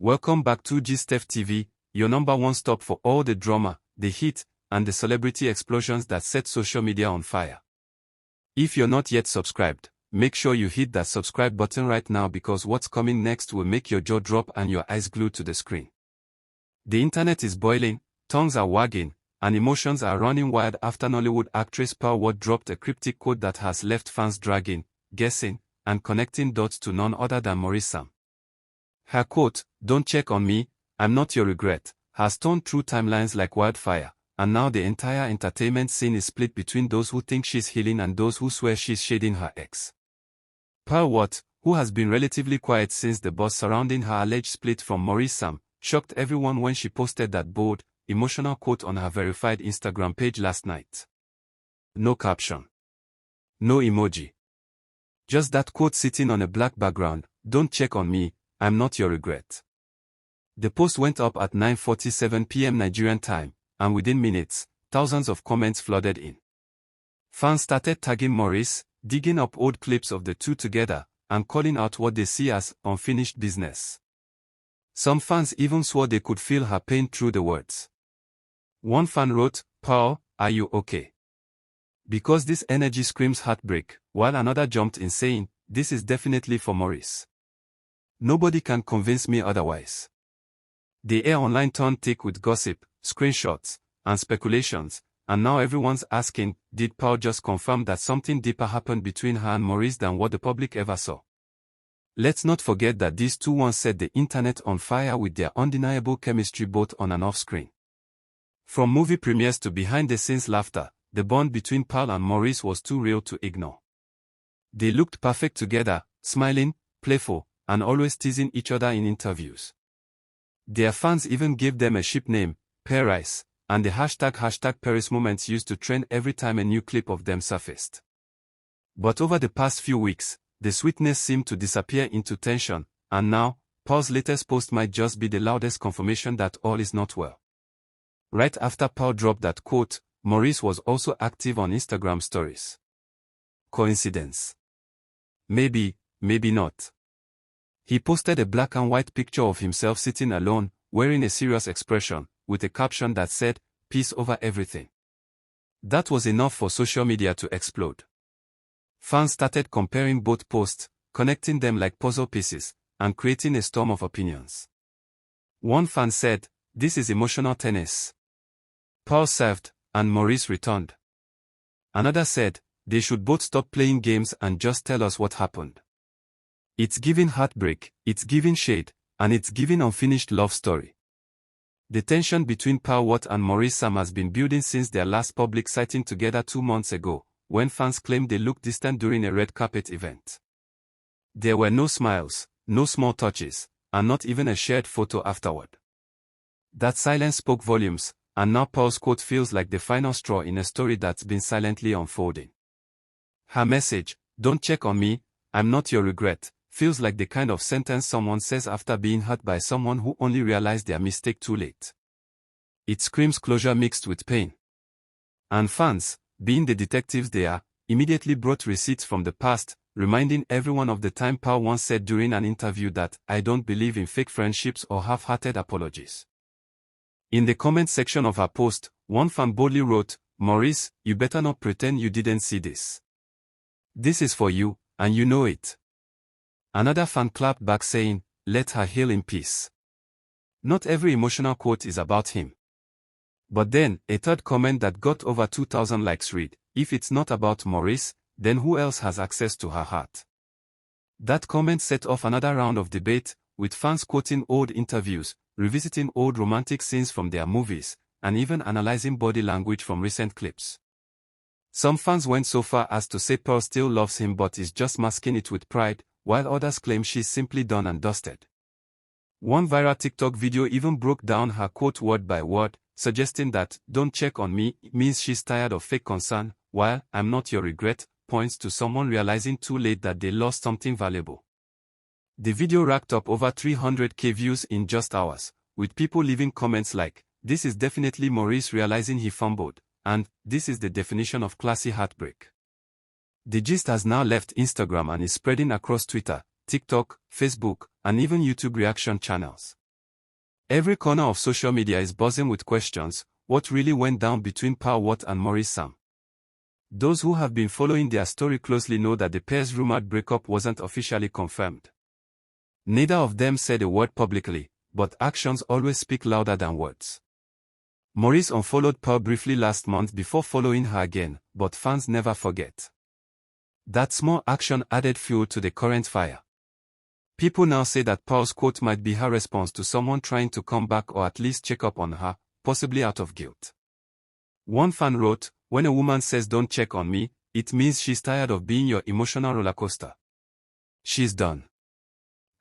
Welcome back to GSTEF TV, your number one stop for all the drama, the heat, and the celebrity explosions that set social media on fire. If you're not yet subscribed, make sure you hit that subscribe button right now because what's coming next will make your jaw drop and your eyes glued to the screen. The internet is boiling, tongues are wagging, and emotions are running wild after Nollywood actress Pearl Ward dropped a cryptic quote that has left fans dragging, guessing, and connecting dots to none other than Maurice. Her quote, "Don't check on me, I'm not your regret," has torn through timelines like wildfire, and now the entire entertainment scene is split between those who think she's healing and those who swear she's shading her ex. Pearl Ward, who has been relatively quiet since the buzz surrounding her alleged split from Maurice, shocked everyone when she posted that bold, emotional quote on her verified Instagram page last night. No caption. No emoji. Just that quote sitting on a black background, "Don't check on me, I'm not your regret." The post went up at 9:47 p.m. Nigerian time, and within minutes, thousands of comments flooded in. Fans started tagging Maurice, digging up old clips of the two together, and calling out what they see as unfinished business. Some fans even swore they could feel her pain through the words. One fan wrote, "Pearl, are you okay? Because this energy screams heartbreak," while another jumped in saying, "This is definitely for Maurice. Nobody can convince me otherwise." The air online turned thick with gossip, screenshots, and speculations, and now everyone's asking, did Pearl just confirm that something deeper happened between her and Maurice than what the public ever saw? Let's not forget that these two once set the internet on fire with their undeniable chemistry both on and off screen. From movie premieres to behind-the-scenes laughter, the bond between Pearl and Maurice was too real to ignore. They looked perfect together, smiling, playful, and always teasing each other in interviews. Their fans even gave them a ship name, Paris, and the hashtag Paris moments used to trend every time a new clip of them surfaced. But over the past few weeks, the sweetness seemed to disappear into tension, and now, Pearl's latest post might just be the loudest confirmation that all is not well. Right after Pearl dropped that quote, Maurice was also active on Instagram stories. Coincidence? Maybe, maybe not. He posted a black and white picture of himself sitting alone, wearing a serious expression, with a caption that said, "Peace over everything." That was enough for social media to explode. Fans started comparing both posts, connecting them like puzzle pieces, and creating a storm of opinions. One fan said, "This is emotional tennis. Pearl served, and Maurice returned." Another said, "They should both stop playing games and just tell us what happened. It's giving heartbreak, it's giving shade, and it's giving unfinished love story." The tension between Pearl Ward and Maurice has been building since their last public sighting together 2 months ago, when fans claimed they looked distant during a red carpet event. There were no smiles, no small touches, and not even a shared photo afterward. That silence spoke volumes, and now Pearl's quote feels like the final straw in a story that's been silently unfolding. Her message, "Don't check on me, I'm not your regret," feels like the kind of sentence someone says after being hurt by someone who only realized their mistake too late. It screams closure mixed with pain. And fans, being the detectives they are, immediately brought receipts from the past, reminding everyone of the time Pearl once said during an interview that, "I don't believe in fake friendships or half-hearted apologies." In the comment section of her post, one fan boldly wrote, "Maurice, you better not pretend you didn't see this. This is for you, and you know it." Another fan clapped back saying, "Let her heal in peace." Not every emotional quote is about him. But then, a third comment that got over 2,000 likes read, "If it's not about Maurice, then who else has access to her heart?" That comment set off another round of debate, with fans quoting old interviews, revisiting old romantic scenes from their movies, and even analyzing body language from recent clips. Some fans went so far as to say Pearl still loves him but is just masking it with pride, while others claim she's simply done and dusted. One viral TikTok video even broke down her quote word by word, suggesting that, "Don't check on me" means she's tired of fake concern, while "I'm not your regret" points to someone realizing too late that they lost something valuable. The video racked up over 300k views in just hours, with people leaving comments like, "This is definitely Maurice realizing he fumbled," and "This is the definition of classy heartbreak." The gist has now left Instagram and is spreading across Twitter, TikTok, Facebook, and even YouTube reaction channels. Every corner of social media is buzzing with questions. What really went down between Paul and Maurice Sam? Those who have been following their story closely know that the pair's rumored breakup wasn't officially confirmed. Neither of them said a word publicly, but actions always speak louder than words. Maurice unfollowed Paul briefly last month before following her again, but fans never forget. That small action added fuel to the current fire. People now say that Paul's quote might be her response to someone trying to come back or at least check up on her, possibly out of guilt. One fan wrote, "When a woman says don't check on me, it means she's tired of being your emotional roller coaster. She's done."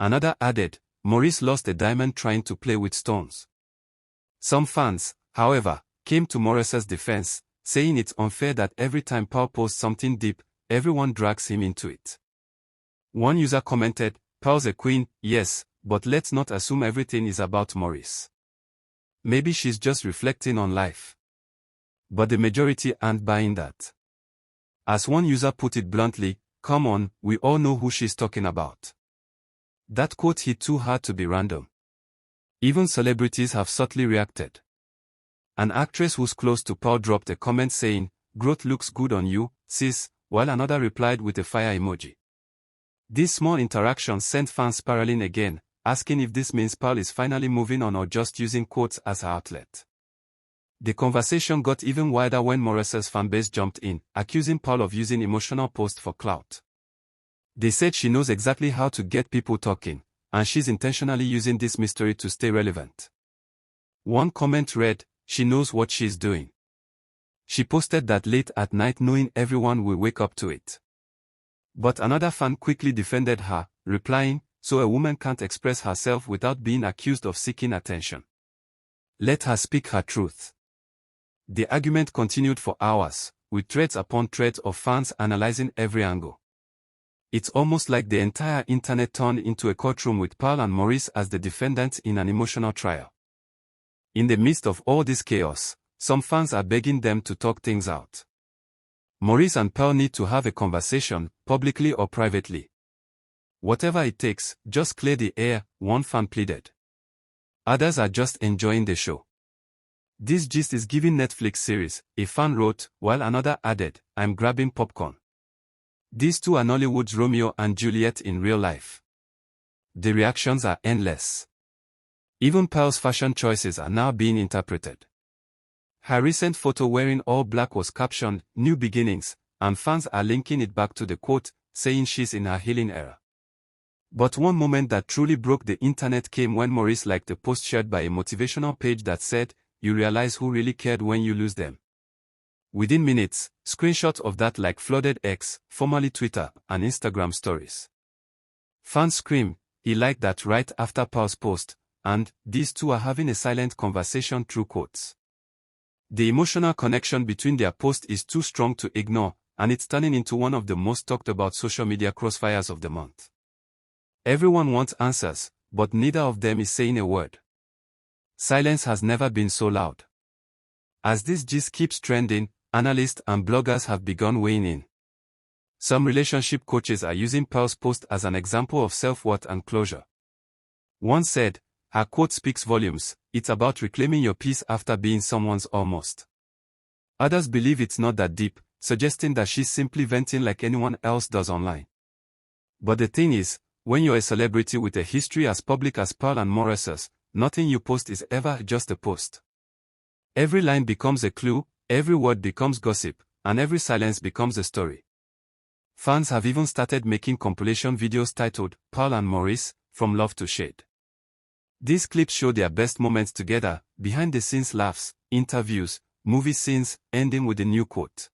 Another added, "Maurice lost a diamond trying to play with stones." Some fans, however, came to Maurice's defense, saying it's unfair that every time Paul posts something deep, everyone drags him into it. One user commented, "Paul's a queen, yes, but let's not assume everything is about Maurice. Maybe she's just reflecting on life." But the majority aren't buying that. As one user put it bluntly, "Come on, we all know who she's talking about." That quote hit too hard to be random. Even celebrities have subtly reacted. An actress who's close to Paul dropped a comment saying, "Growth looks good on you, sis," while another replied with a fire emoji. This small interaction sent fans spiraling again, asking if this means Paul is finally moving on or just using quotes as her outlet. The conversation got even wilder when Maurice's fanbase jumped in, accusing Paul of using emotional posts for clout. They said she knows exactly how to get people talking, and she's intentionally using this mystery to stay relevant. One comment read, "She knows what she's doing. She posted that late at night knowing everyone will wake up to it." But another fan quickly defended her, replying, "So a woman can't express herself without being accused of seeking attention. Let her speak her truth." The argument continued for hours, with threads upon threads of fans analyzing every angle. It's almost like the entire internet turned into a courtroom with Paul and Maurice as the defendants in an emotional trial. In the midst of all this chaos, some fans are begging them to talk things out. Maurice and Paul need to have a conversation, publicly or privately. "Whatever it takes, just clear the air," one fan pleaded. Others are just enjoying the show. "This gist is giving Netflix series," a fan wrote, while another added, "I'm grabbing popcorn." These two are Nollywood's Romeo and Juliet in real life. The reactions are endless. Even Paul's fashion choices are now being interpreted. Her recent photo wearing all black was captioned, "New Beginnings," and fans are linking it back to the quote, saying she's in her healing era. But one moment that truly broke the internet came when Maurice liked a post shared by a motivational page that said, "You realize who really cared when you lose them." Within minutes, screenshots of that like flooded X, formerly Twitter, and Instagram stories. Fans scream, "He liked that," right after Paul's post, and "These two are having a silent conversation through quotes." The emotional connection between their posts is too strong to ignore, and it's turning into one of the most talked about social media crossfires of the month. Everyone wants answers, but neither of them is saying a word. Silence has never been so loud. As this gist keeps trending, analysts and bloggers have begun weighing in. Some relationship coaches are using Paul's post as an example of self-worth and closure. One said, "Her quote speaks volumes, it's about reclaiming your peace after being someone's almost." Others believe it's not that deep, suggesting that she's simply venting like anyone else does online. But the thing is, when you're a celebrity with a history as public as Paul and Maurice's, nothing you post is ever just a post. Every line becomes a clue, every word becomes gossip, and every silence becomes a story. Fans have even started making compilation videos titled, "Paul and Maurice, From Love to Shade." These clips show their best moments together, behind-the-scenes laughs, interviews, movie scenes, ending with a new quote.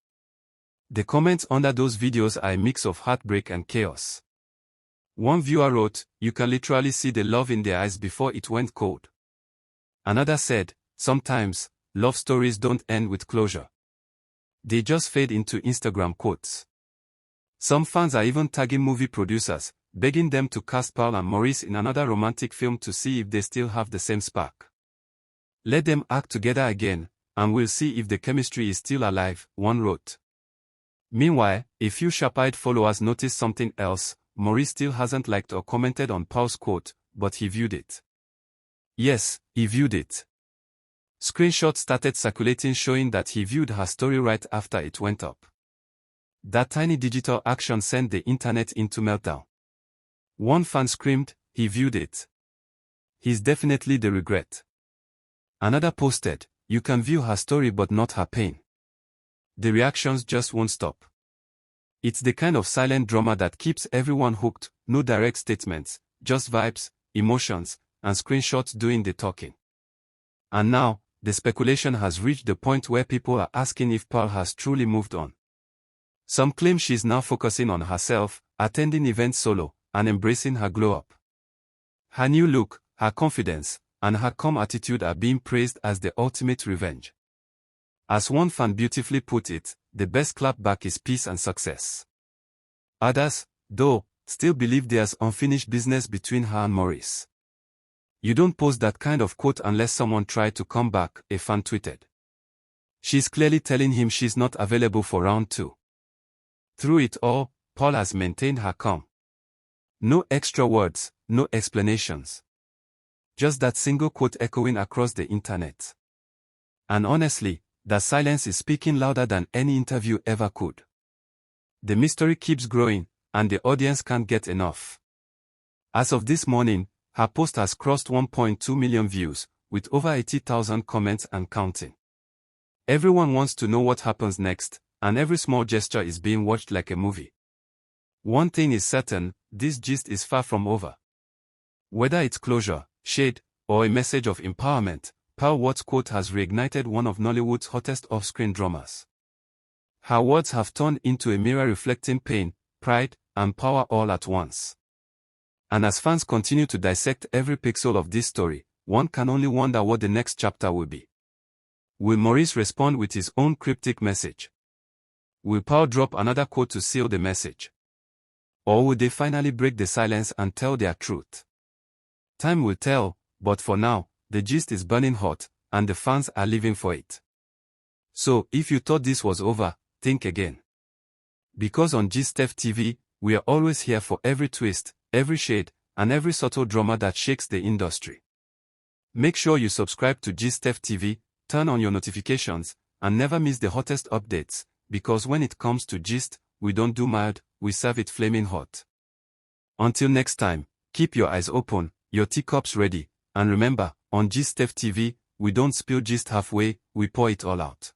The comments under those videos are a mix of heartbreak and chaos. One viewer wrote, "You can literally see the love in their eyes before it went cold." Another said, "Sometimes, love stories don't end with closure. They just fade into Instagram quotes." Some fans are even tagging movie producers, begging them to cast Paul and Maurice in another romantic film to see if they still have the same spark. "Let them act together again, and we'll see if the chemistry is still alive," one wrote. Meanwhile, a few sharp-eyed followers noticed something else. Maurice still hasn't liked or commented on Paul's quote, but he viewed it. Yes, he viewed it. Screenshots started circulating showing that he viewed her story right after it went up. That tiny digital action sent the internet into meltdown. One fan screamed, "He viewed it. He's definitely the regret." Another posted, "You can view her story but not her pain." The reactions just won't stop. It's the kind of silent drama that keeps everyone hooked, no direct statements, just vibes, emotions, and screenshots doing the talking. And now, the speculation has reached the point where people are asking if Pearl has truly moved on. Some claim she's now focusing on herself, attending events solo, and embracing her glow-up. Her new look, her confidence, and her calm attitude are being praised as the ultimate revenge. As one fan beautifully put it, the best clapback is peace and success. Others, though, still believe there's unfinished business between her and Maurice. "You don't post that kind of quote unless someone tried to come back," a fan tweeted. She's clearly telling him she's not available for round 2. Through it all, Pearl has maintained her calm. No extra words, no explanations. Just that single quote echoing across the internet. And honestly, that silence is speaking louder than any interview ever could. The mystery keeps growing, and the audience can't get enough. As of this morning, her post has crossed 1.2 million views, with over 80,000 comments and counting. Everyone wants to know what happens next, and every small gesture is being watched like a movie. One thing is certain, this gist is far from over. Whether it's closure, shade, or a message of empowerment, Pearl Ward's quote has reignited one of Nollywood's hottest off-screen dramas. Her words have turned into a mirror reflecting pain, pride, and power all at once. And as fans continue to dissect every pixel of this story, one can only wonder what the next chapter will be. Will Maurice respond with his own cryptic message? Will Pearl drop another quote to seal the message? Or will they finally break the silence and tell their truth? Time will tell, but for now, the gist is burning hot, and the fans are living for it. So, if you thought this was over, think again. Because on GistF TV, we are always here for every twist, every shade, and every subtle drama that shakes the industry. Make sure you subscribe to GistF TV, turn on your notifications, and never miss the hottest updates, because when it comes to gist, we don't do mild, we serve it flaming hot. Until next time, keep your eyes open, your teacups ready, and remember, on GistF TV, we don't spill gist halfway, we pour it all out.